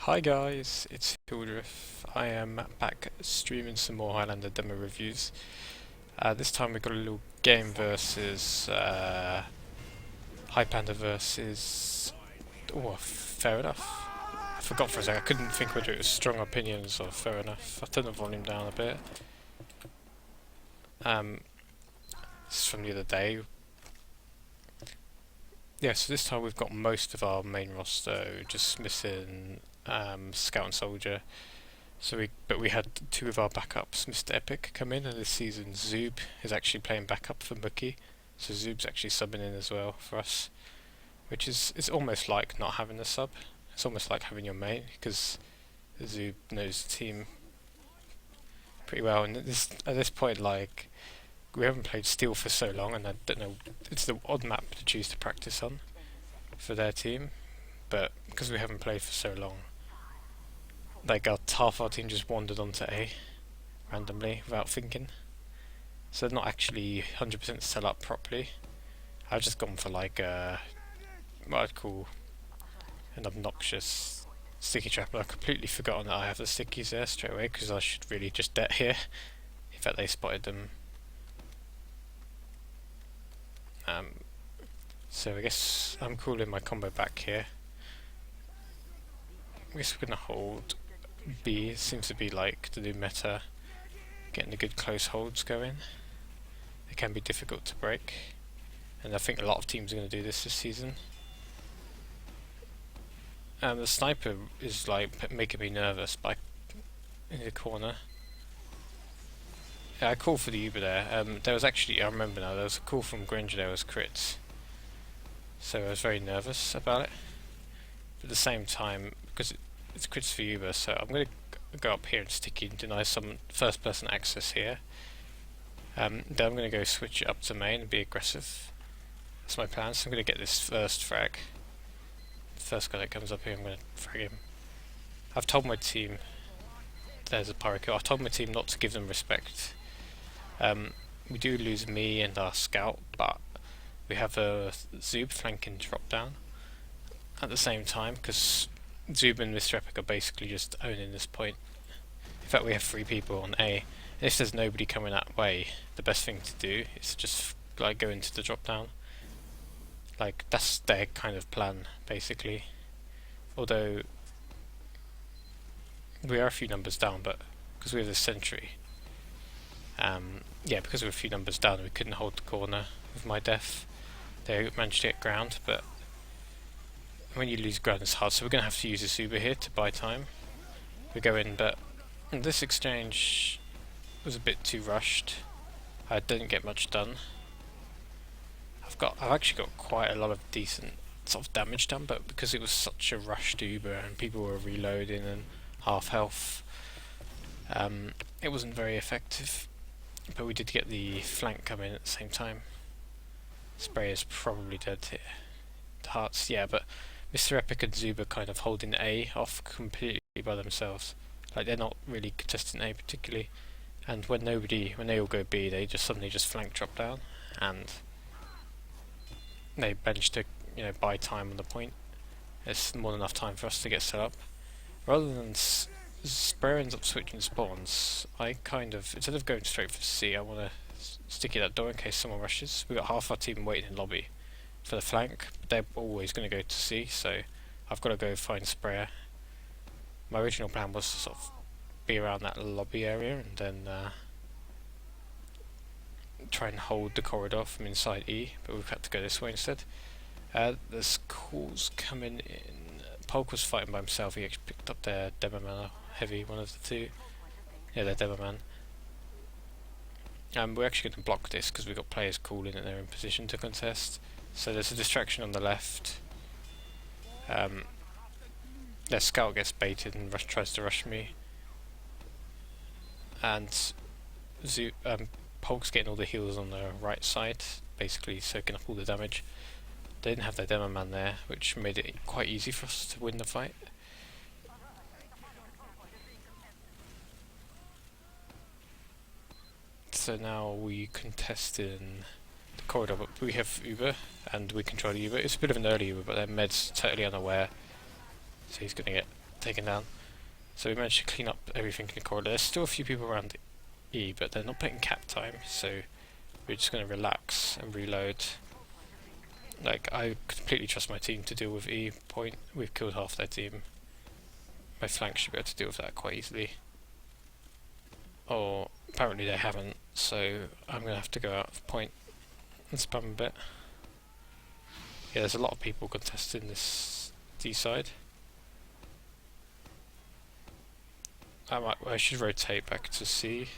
Hi guys, it's Hildreth. I am back streaming some more Highlander demo reviews. This time we've got a little game versus Highpander versus... Oh, fair enough. I forgot for a second, I couldn't think whether it was strong opinions or fair enough. I'll turn the volume down a bit. This is from the other day. Yeah, so this time we've got most of our main roster, just missing Scout and Soldier. But we had two of our backups, Mr. Epic, come in, and this season Zoob is actually playing backup for Mookie. So Zoob's actually subbing in as well for us, which is it's almost like not having a sub. It's almost like having your main because Zoob knows the team pretty well. And at this point, like we haven't played Steel for so long, and I don't know. It's the odd map to choose to practice on for their team, but because we haven't played for so long, like half our team just wandered onto A randomly without thinking. So they're not actually 100% set up properly. I've just gone for like what I'd call an obnoxious sticky trap. I've completely forgotten that I have the stickies there straight away because I should really just det here. In fact, they spotted them. So I guess I'm calling my combo back here. I guess we're gonna hold B. It seems to be like the new meta, getting the good close holds going. They can be difficult to break, and I think a lot of teams are going to do this season. The sniper is like making me nervous in the corner. Yeah, I called for the Uber there. There was actually, I remember now, there was a call from Granger there was crits. So I was very nervous about it. But at the same time, because it's crits for Uber, so I'm going to go up here and sticky and deny some first person access here. Then I'm going to go switch it up to main and be aggressive. That's my plan, so I'm going to get this first frag. The first guy that comes up here, I'm going to frag him. I've told my team, there's a pyro kill, I've told my team not to give them respect. We do lose me and our scout, but we have a Zoob flanking drop down at the same time, because Zoob and Mr. Epic are basically just owning this point. In fact, we have 3 people on A. If there's nobody coming that way, the best thing to do is to just like go into the drop down. Like that's their kind of plan, basically. Although we are a few numbers down, but because we have the sentry, yeah, because we're a few numbers down, we couldn't hold the corner with my death. They managed to get ground, but when you lose ground, it's hard. So we're going to have to use this Uber here to buy time. We go in, but this exchange was a bit too rushed. I didn't get much done. I've actually got quite a lot of decent sort of damage done, but because it was such a rushed Uber and people were reloading and half health, it wasn't very effective. But we did get the flank come in at the same time. Spray is probably dead here. The hearts, yeah, but Mr. Epic and Zuba kind of holding A off completely by themselves. Like they're not really contesting A particularly. And when they all go B, they just suddenly just flank drop down, and they manage to, buy time on the point. It's more than enough time for us to get set up. Rather than Sprayer ends up switching spawns, I kind of, instead of going straight for C, I want to stick it at that door in case someone rushes. We've got half our team waiting in lobby for the flank, but they're always going to go to C, so I've got to go find Sprayer. My original plan was to sort of be around that lobby area and then try and hold the corridor from inside E, but we've had to go this way instead. There's calls coming in. Polk was fighting by himself. He actually picked up their demo man, heavy, one of the two. Yeah, their demo man. We're actually going to block this because we've got players calling and they're in position to contest. So there's a distraction on the left. Their scout gets baited and tries to rush me. And Polk's getting all the heals on the right side, basically soaking up all the damage. They didn't have their demo man there, which made it quite easy for us to win the fight. So now we contest in the corridor, but we have Uber and we control the Uber. It's a bit of an early Uber, but their med's totally unaware, so he's going to get taken down. So we managed to clean up everything in the corridor. There's still a few people around E, but they're not putting cap time, so we're just going to relax and reload. Like, I completely trust my team to deal with E point. We've killed half their team. My flank should be able to deal with that quite easily. Or apparently they haven't, so I'm going to have to go out of point and spam a bit. Yeah, there's a lot of people contesting this D side. I should rotate back to C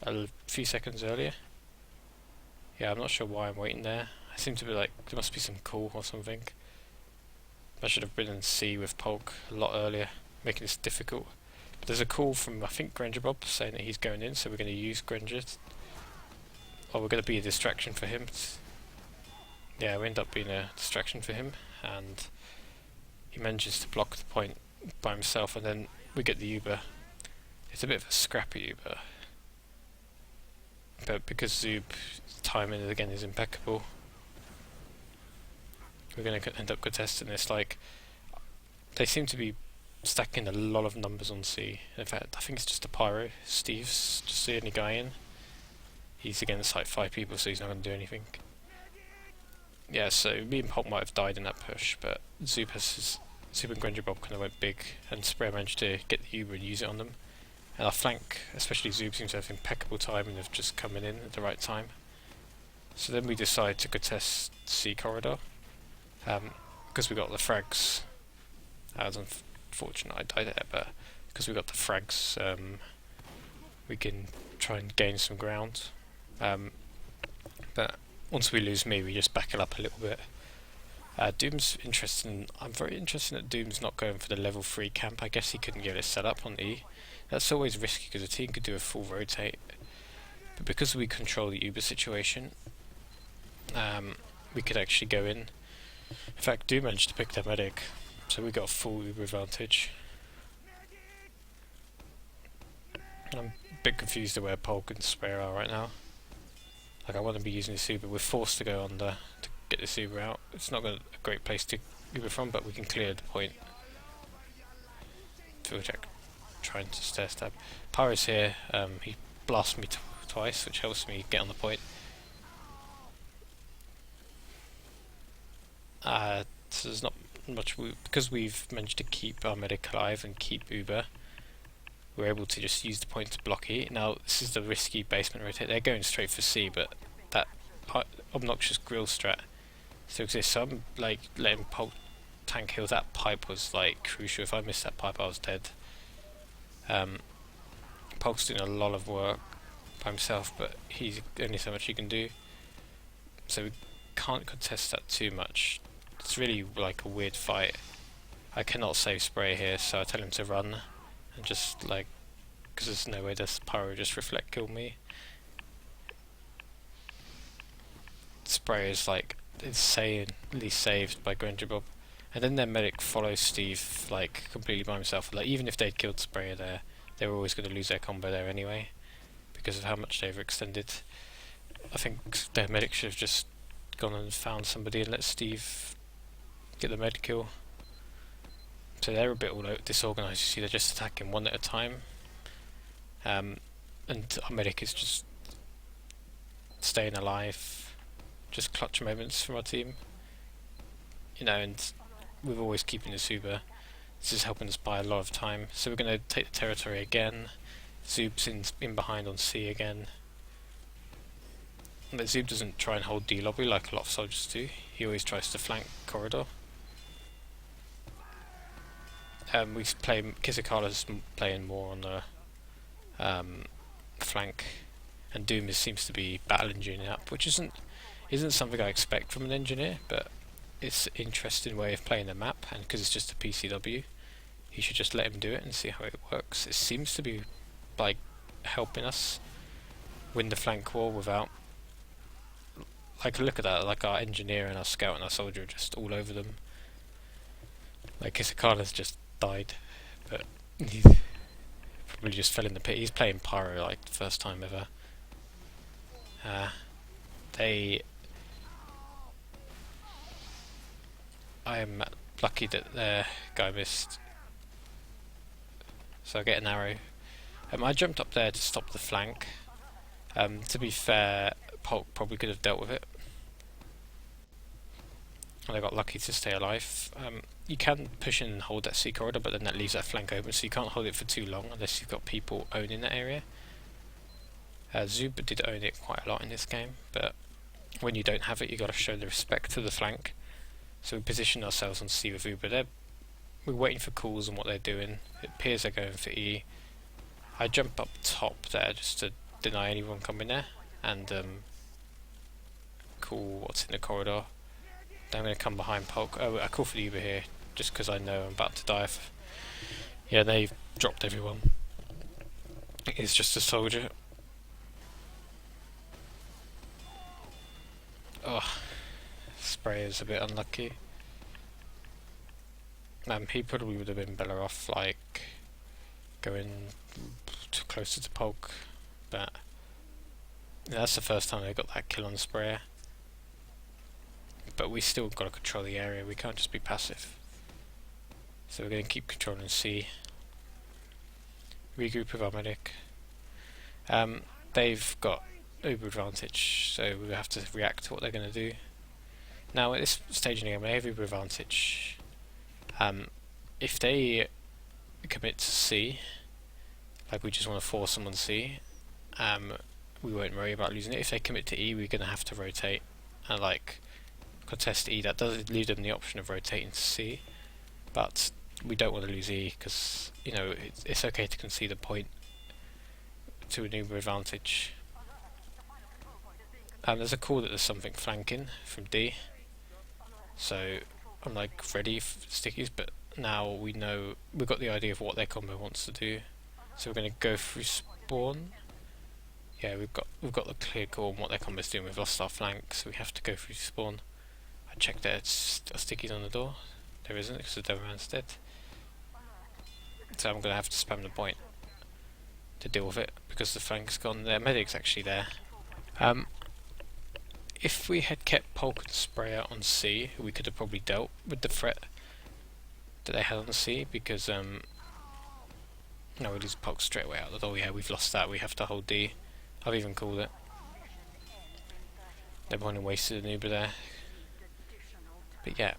a few seconds earlier. Yeah, I'm not sure why I'm waiting there. I seem to be like, there must be some call or something. I should have been in C with Polk a lot earlier, making this difficult. But there's a call from, I think, Granger Bob saying that he's going in, so we're going to use Granger. Or we're going to be a distraction for him. Yeah, we end up being a distraction for him, and he manages to block the point by himself, and then we get the Uber. It's a bit of a scrappy Uber, but because Zoob's timing again is impeccable, we're going to end up contesting this. Like, they seem to be stacking a lot of numbers on C. In fact, I think it's just a Pyro. Steve's just the only guy in. He's against like 5 people, so he's not going to do anything. Yeah, so me and Polk might have died in that push, but Zoob and Granger Bob kind of went big, and Spray managed to get the Uber and use it on them. And our flank, especially Zoob, seems to have impeccable timing of just coming in at the right time. So then we decide to contest C corridor, because we got the frags. That was unfortunate, I died there, but because we got the frags, we can try and gain some ground. But once we lose me, we just back it up a little bit. Doom's interesting. I'm very interested that Doom's not going for the level 3 camp. I guess he couldn't get it set up on E. That's always risky because the team could do a full rotate. But because we control the Uber situation, we could actually go in. In fact, Doom managed to pick their medic, so we got a full Uber advantage. I'm a bit confused at where Polk and Spare are right now. Like, I want to be using this Uber. We're forced to go under to get this Uber out. It's not a great place to Uber from, but we can clear the point. Field check, trying to stair stab. Pyro's here. He blasts me twice, which helps me get on the point. So there's not much because we've managed to keep our medic alive and keep Uber. We're able to just use the point to block E. Now, this is the risky basement rotate. They're going straight for C, but that obnoxious grill strat still exists. So I'm like letting Polk tank heal. That pipe was like crucial. If I missed that pipe, I was dead. Polk's doing a lot of work by himself, but he's only so much he can do. So we can't contest that too much. It's really like a weird fight. I cannot save Spray here, so I tell him to run. And just like, because there's no way this Pyro just reflect kill me. Spray is like insanely saved by Granger Bob, and then their medic follows Steve like completely by himself. Like, even if they'd killed Spray there, they were always going to lose their combo there anyway, because of how much they've extended. I think their medic should have just gone and found somebody and let Steve get the med kill. So they're a bit all disorganised. You see, they're just attacking one at a time, and our medic is just staying alive. Just clutch moments from our team, you know. And we're always keeping this Uber. This is helping us buy a lot of time. So we're going to take the territory again. Zoob's in behind on C again. But Zoob doesn't try and hold D lobby like a lot of soldiers do. He always tries to flank corridor. We play Kisakala's playing more on the flank, and Doom seems to be battle engineering up, which isn't something I expect from an engineer, but it's an interesting way of playing the map, and because it's just a PCW, you should just let him do it and see how it works. It seems to be like helping us win the flank war without, like, look at that, like our engineer and our scout and our soldier are just all over them. Like, Kisakala's just died, but he probably just fell in the pit. He's playing Pyro like the first time ever. I am lucky that their guy missed. so I get an arrow. I jumped up there to stop the flank. To be fair, Polk probably could have dealt with it, and I got lucky to stay alive. You can push in and hold that C corridor, but then that leaves that flank open, so you can't hold it for too long unless you've got people owning that area. Zub did own it quite a lot in this game, but when you don't have it, you got to show the respect to the flank. So we position ourselves on C with Uber. We're waiting for calls on what they're doing. It appears they're going for E. I jump up top there just to deny anyone coming there, and call what's in the corridor. Then I'm going to come behind Polk. Oh, I call for the Uber here, just because I know I'm about to die. Yeah, they've dropped everyone. It's just a soldier. Oh, Spray is a bit unlucky. He probably would have been better off, like, going closer to Polk, but that's the first time they got that kill on Sprayer. But we still got to control the area, we can't just be passive. So we're going to keep controlling C. Regroup with our medic. They've got uber advantage, so we have to react to what they're going to do. Now at this stage in the game, they have uber advantage. If they commit to C, like we just want to force them on C, we won't worry about losing it. If they commit to E, we're going to have to rotate and like contest E. That does leave them the option of rotating to C, but we don't want to lose E because, you know, it's okay to concede a point to an uber advantage. There's a call that there's something flanking from D, so I'm like ready for stickies, but now we know we've got the idea of what their combo wants to do, so we're going to go through spawn. Yeah, we've got the clear call on what their combo's doing. We've lost our flank, so we have to go through spawn. I checked there, it's still stickies on the door. There isn't because the Doberman's dead, so I'm going to have to spam the point to deal with it because the flank's gone. Their medic's actually there. If we had kept Polk and Sprayer on C, we could have probably dealt with the threat that they had on C, because no, we lose Polk straight away out the door. Yeah, we've lost that, we have to hold D. I've even called it. Everyone wasted an Uber there. But yeah.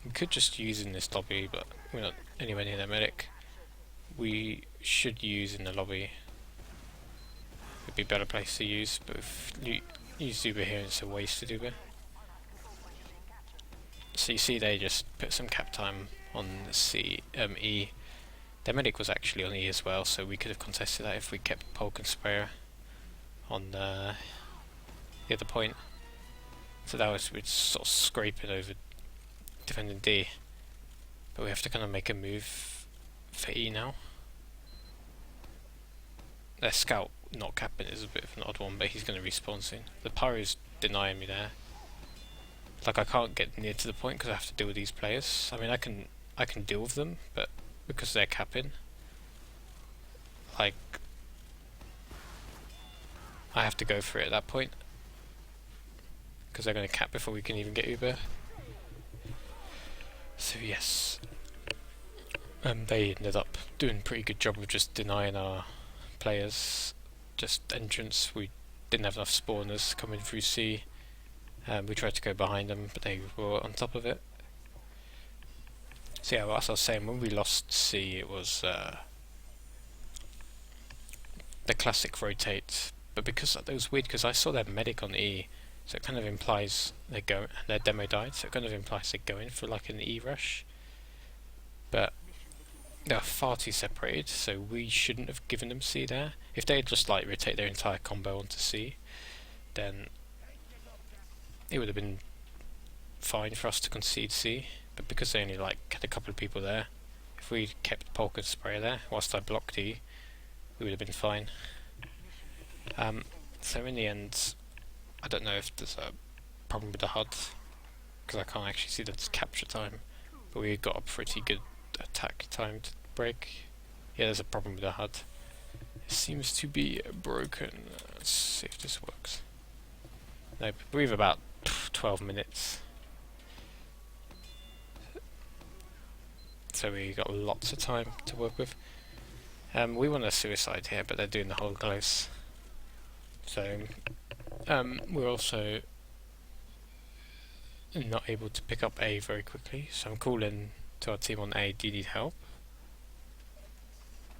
We could just use in this lobby, but we're not anywhere near their medic. We should use in the lobby. It'd be a better place to use, but if you use Uber here, it's a wasted Uber. So you see they just put some cap time on E. Their medic was actually on E as well, so we could have contested that if we kept Polk and Sprayer on the other point. So that was, we're sort of scraping over defending D. But we have to kind of make a move for E now. Their scout not capping is a bit of an odd one, but he's going to respawn soon. The Pyro's denying me there. Like, I can't get near to the point because I have to deal with these players. I mean, I can deal with them, but because they're capping, like, I have to go for it at that point because they're going to cap before we can even get Uber. So yes, they ended up doing a pretty good job of just denying our players just entrance. We didn't have enough spawners coming through C. We tried to go behind them, but they were on top of it. So yeah, well, as I was saying, when we lost C, it was the classic rotate. But because that was weird, because I saw their medic on E, so it kind of implies they go, and their demo died, so it kind of implies they're going for like an E rush. But they are far too separated, so we shouldn't have given them C there. If they had just like rotate their entire combo onto C, then it would have been fine for us to concede C. But because they only like had a couple of people there, if we kept Polk and Sprayer there whilst I blocked E, we would have been fine. So in the end, I don't know if there's a problem with the HUD, because I can't actually see the capture time, but we got a pretty good attack time to break. Yeah, there's a problem with the HUD. It seems to be broken. Let's see if this works. Nope, we have about 12 minutes. so we got lots of time to work with. We want a suicide here, but they're doing the whole close. So we're also not able to pick up A very quickly, so I'm calling to our team on A, do you need help?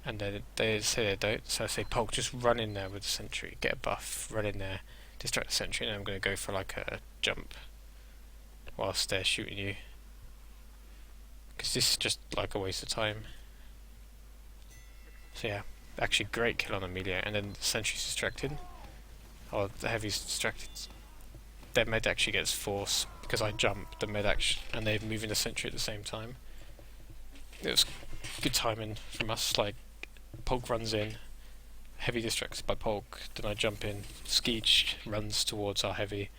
And they say they don't, so I say, Polk, just run in there with the sentry, get a buff, run in there, distract the sentry, and I'm going to go for like a jump whilst they're shooting you, because this is just like a waste of time. So yeah, actually great kill on Amelia, and then the sentry's distracted, or the heavy's distracted. Their med actually gets force because I jump, the med actually, and they're moving the sentry at the same time. It was good timing from us, like Polk runs in, heavy distracted by Polk, then I jump in, Skeech runs towards our heavy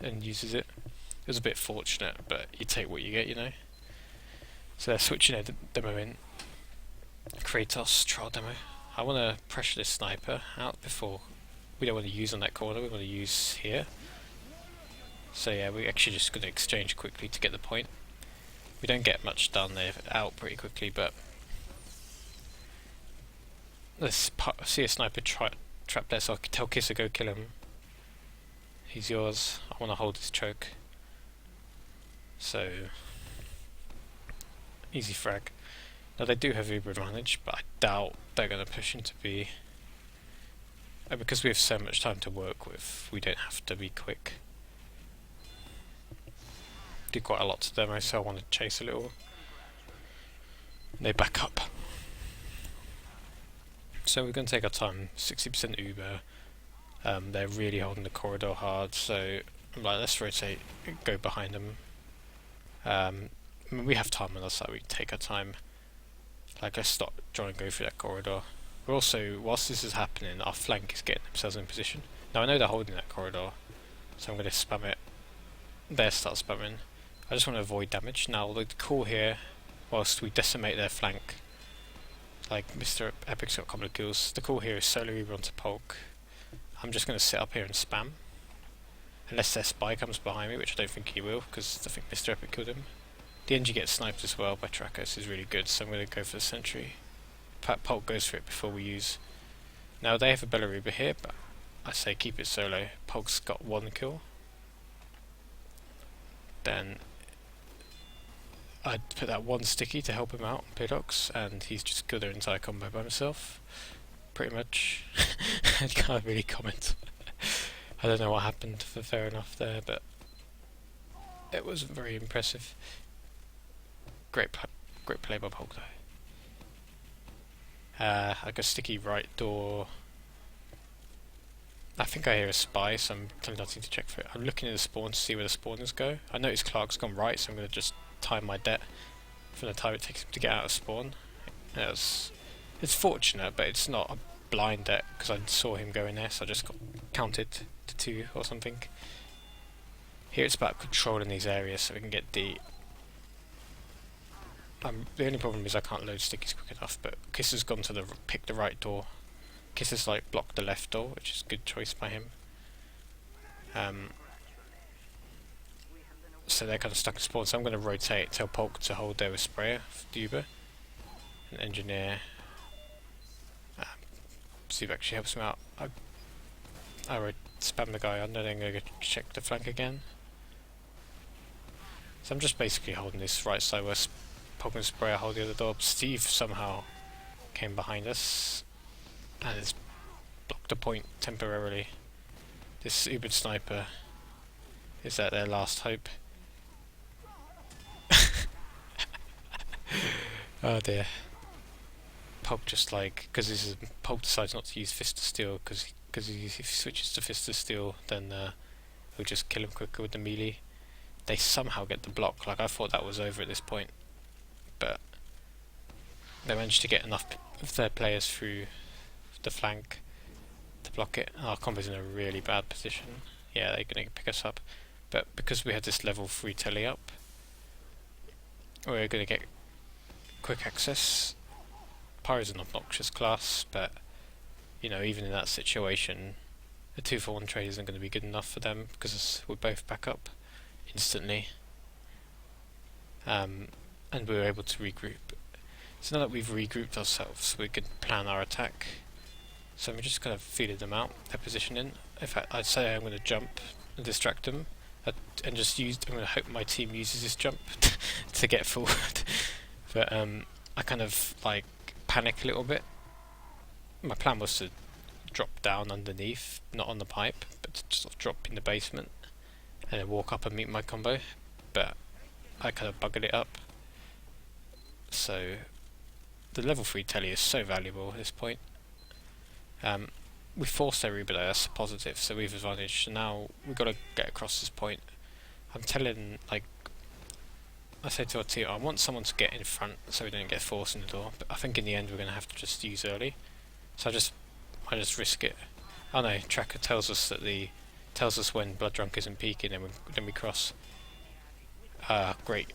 and uses it. It was a bit fortunate, but you take what you get, you know. So they're switching a demo in. Kratos trial demo. I want to pressure this sniper out before. We don't want to use on that corner, we want to use here. So yeah, we're actually just going to exchange quickly to get the point. We don't get much done, they're out pretty quickly, but let's see a sniper trap there, so I can tell Kisser go kill him. He's yours. I want to hold his choke. So easy frag. Now they do have Uber advantage, but I doubt they're going to push into B. Because we have so much time to work with, we don't have to be quick. Do quite a lot to demo, so I want to chase a little. And they back up. So we're going to take our time, 60% Uber. They're really holding the corridor hard, so I'm like, let's rotate, go behind them. I mean, we have time on our side, we take our time. Like, let's stop trying to go through that corridor. We're also, whilst this is happening, our flank is getting themselves in position. Now I know they're holding that corridor, so I'm going to spam it. There, start spamming. I just want to avoid damage. Now the call here, whilst we decimate their flank, like Mr. Epic's got a couple of kills, the call here is solo Uber onto Polk. I'm just going to sit up here and spam. Unless their spy comes behind me, which I don't think he will, because I think Mr. Epic killed him. The NG gets sniped as well by Tracker, so is really good, so I'm going to go for the sentry. Polk goes for it before we use. Now they have a Bella Uber here, but I say keep it solo. Polk's got 1 kill. Then I'd put that 1 sticky to help him out on Pidox, and he's just killed their entire combo by himself. Pretty much. I can't really comment. I don't know what happened for fair enough there, but it was very impressive. Great play by Polk though. I got sticky right door. I think I hear a spy, so I'm telling nothing to check for it. I'm looking at the spawn to see where the spawners go. I notice Clark's gone right, so I'm going to just time my det from the time it takes him to get out of spawn. It's fortunate, but it's not a blind det, because I saw him go in there, so I just got counted to 2 or something. Here it's about controlling these areas so we can get D. The only problem is I can't load stickies quick enough, but Kiss has gone to pick the right door. Kiss has like blocked the left door, which is a good choice by him. So they're kind of stuck in spawn, so I'm going to rotate, tell Polk to hold there with Sprayer for Duber, and Engineer. See if it actually helps him out. I spam the guy under, then go check the flank again. So I'm just basically holding this right side where Polk and Sprayer hold the other door. Steve somehow came behind us and has blocked a point temporarily. This Ubered sniper is at their last hope. Oh dear. Polk just like, because Polk decides not to use Fist of Steel, because if he switches to Fist of Steel, then he'll just kill him quicker with the melee. They somehow get the block. Like, I thought that was over at this point, but they managed to get enough of their players through the flank to block it. Our combo's in a really bad position. Yeah, they're going to pick us up, but because we had this level 3 telly up, we're going to get quick access. Pyro's an obnoxious class, but you know, even in that situation, a 2-for-1 trade isn't going to be good enough for them because we're both back up instantly. and we were able to regroup. So now that we've regrouped ourselves, we can plan our attack. So I'm just kind of feeling them out, their positioning. In fact, I'd say I'm going to jump and distract them, and just I'm going to hope my team uses this jump to get forward. But I kind of like panic a little bit. My plan was to drop down underneath, not on the pipe, but to just sort of drop in the basement and then walk up and meet my combo. But I kind of buggered it up. So the level 3 telly is so valuable at this point. We forced their Uber there, that's a positive, so we've advantaged. So now we've got to get across this point. I'm telling, like, I say to our team, I want someone to get in front so we don't get forced in the door, but I think in the end we're going to have to just use early. So I just risk it. Oh no, tracker tells us when Blood Drunk isn't peeking, and then we cross. Great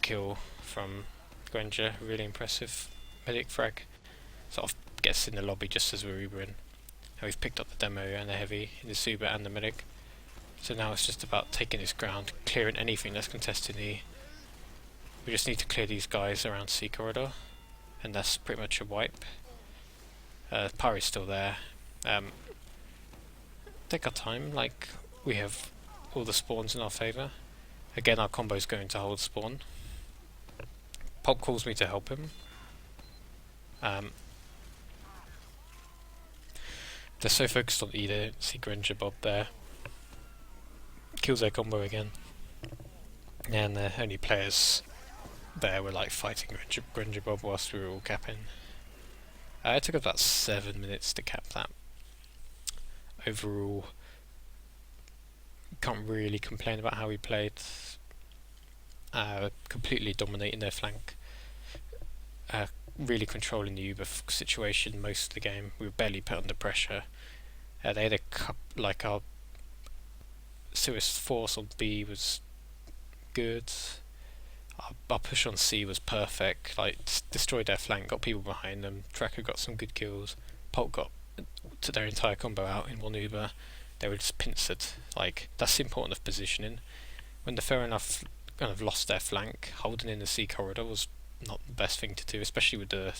kill from Granger, really impressive. Medic frag. Sort of gets in the lobby just as we're Ubering. Now we've picked up the demo and the heavy, the Suba and the medic. So now it's just about taking this ground, clearing anything that's contesting E. We just need to clear these guys around C corridor, and that's pretty much a wipe. Pari's still there. Take our time, like, we have all the spawns in our favour. Again, our combo's going to hold spawn. Pulp calls me to help him. They're so focused on E, they don't see Granger Bob there. Kills their combo again. And the only players there were like fighting Granger Bob whilst we were all capping. It took about 7 minutes to cap that. Overall, can't really complain about how we played. Completely dominating their flank. Really controlling the Uber situation most of the game. We were barely put under pressure. They had our Suicide Force on B was good. Our push on C was perfect. Like, destroyed their flank, got people behind them. Tracker got some good kills. Pulp got to their entire combo out in one Uber. They were just pincered. Like, that's the importance of positioning. When the fair enough kind of lost their flank, holding in the C corridor was not the best thing to do, especially with the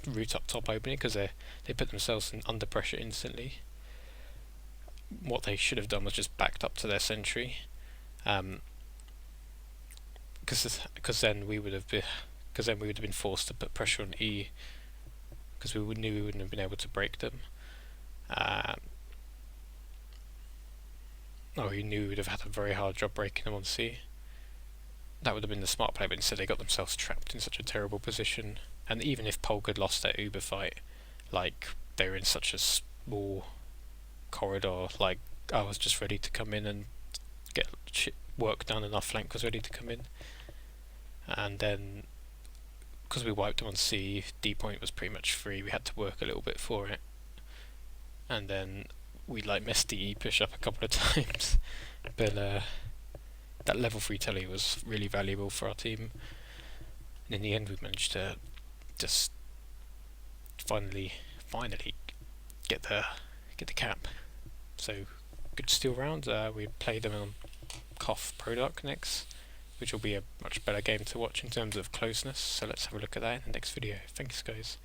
route up top opening, because they put themselves under pressure instantly. What they should have done was just backed up to their sentry, because then we would have been forced to put pressure on E, because we knew we wouldn't have been able to break them. We knew we would have had a very hard job breaking them on C. That would have been the smart play, but instead they got themselves trapped in such a terrible position. And even if Polk had lost their Uber fight, like, they were in such a small corridor, like, I was just ready to come in and get work done, and our flank was ready to come in. And then, because we wiped them on C, D point was pretty much free, we had to work a little bit for it. And then we like messed the E push up a couple of times. But that level 3 telly was really valuable for our team. And in the end we managed to just finally get the cap. So good steal round. We played them on Koth Product next, which will be a much better game to watch in terms of closeness. So let's have a look at that in the next video. Thanks guys.